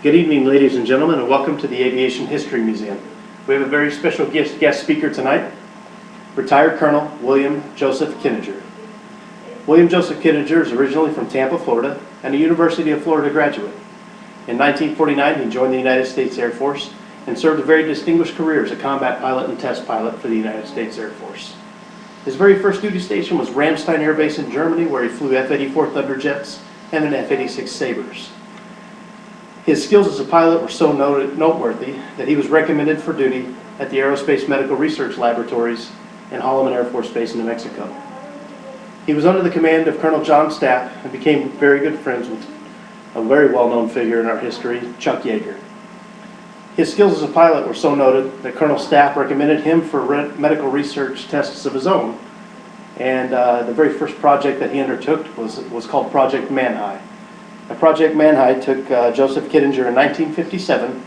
Good evening, ladies and gentlemen, and welcome to the Aviation History Museum. We have a very special guest speaker tonight, retired Colonel William Joseph Kittinger. William Joseph Kittinger is originally from Tampa, Florida, and a University of Florida graduate. In 1949, he joined the United States Air Force and served a very distinguished career as a combat pilot and test pilot for the United States Air Force. His very first duty station was Ramstein Air Base in Germany, where he flew F-84 Thunderjets and an F-86 Sabres. His skills as a pilot were so noteworthy that he was recommended for duty at the Aerospace Medical Research Laboratories in Holloman Air Force Base in New Mexico. He was under the command of Colonel John Stapp and became very good friends with a very well-known figure in our history, Chuck Yeager. His skills as a pilot were so noted that Colonel Stapp recommended him for medical research tests of his own, and the very first project that he undertook was called Project Manhigh. Project Manhigh took Joseph Kittinger in 1957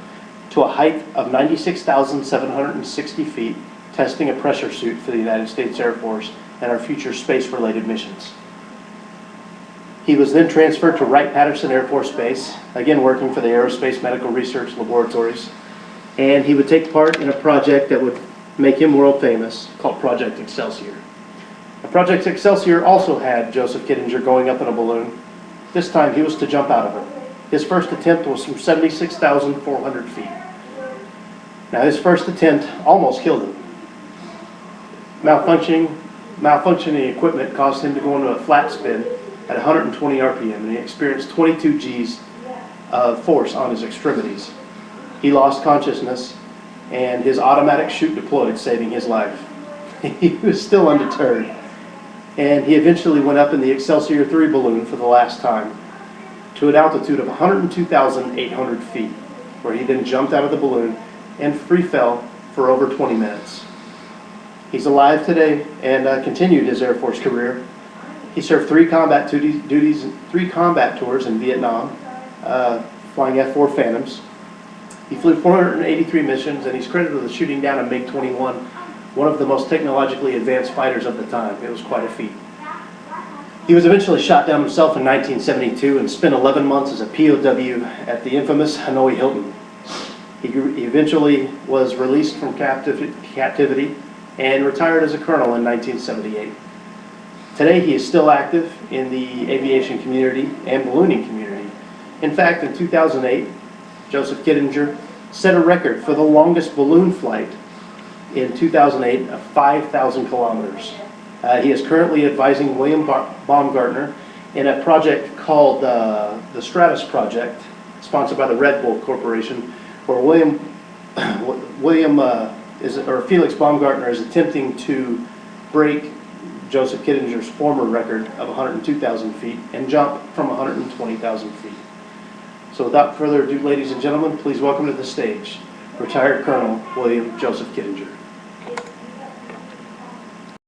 to a height of 96,760 feet, testing a pressure suit for the United States Air Force and our future space-related missions. He was then transferred to Wright-Patterson Air Force Base, again working for the Aerospace Medical Research Laboratories, and he would take part in a project that would make him world famous, called Project Excelsior. Project Excelsior also had Joseph Kittinger going up in a balloon. This time he was to jump out of it. His first attempt was from 76,400 feet. Now his first attempt almost killed him. Malfunctioning equipment caused him to go into a flat spin at 120 RPM, and he experienced 22 Gs of force on his extremities. He lost consciousness, and his automatic chute deployed, saving his life. He was still undeterred, and he eventually went up in the Excelsior 3 balloon for the last time to an altitude of 102,800 feet, where he then jumped out of the balloon and free fell for over 20 minutes. He's alive today and continued his Air Force career. He served three combat tours in Vietnam, flying F-4 Phantoms. He flew 483 missions, and he's credited with shooting down a MiG-21, one of the most technologically advanced fighters of the time. It was quite a feat. He was eventually shot down himself in 1972 and spent 11 months as a POW at the infamous Hanoi Hilton. He eventually was released from captivity and retired as a colonel in 1978. Today he is still active in the aviation community and ballooning community. In fact, in 2008, Joseph Kittinger set a record for the longest balloon flight in 2008 of 5,000 kilometers. He is currently advising William Baumgartner in a project called the Stratus Project, sponsored by the Red Bull Corporation, where Felix Baumgartner is attempting to break Joseph Kittinger's former record of 102,000 feet and jump from 120,000 feet. So without further ado, ladies and gentlemen, please welcome to the stage retired Colonel William Joseph Kittinger.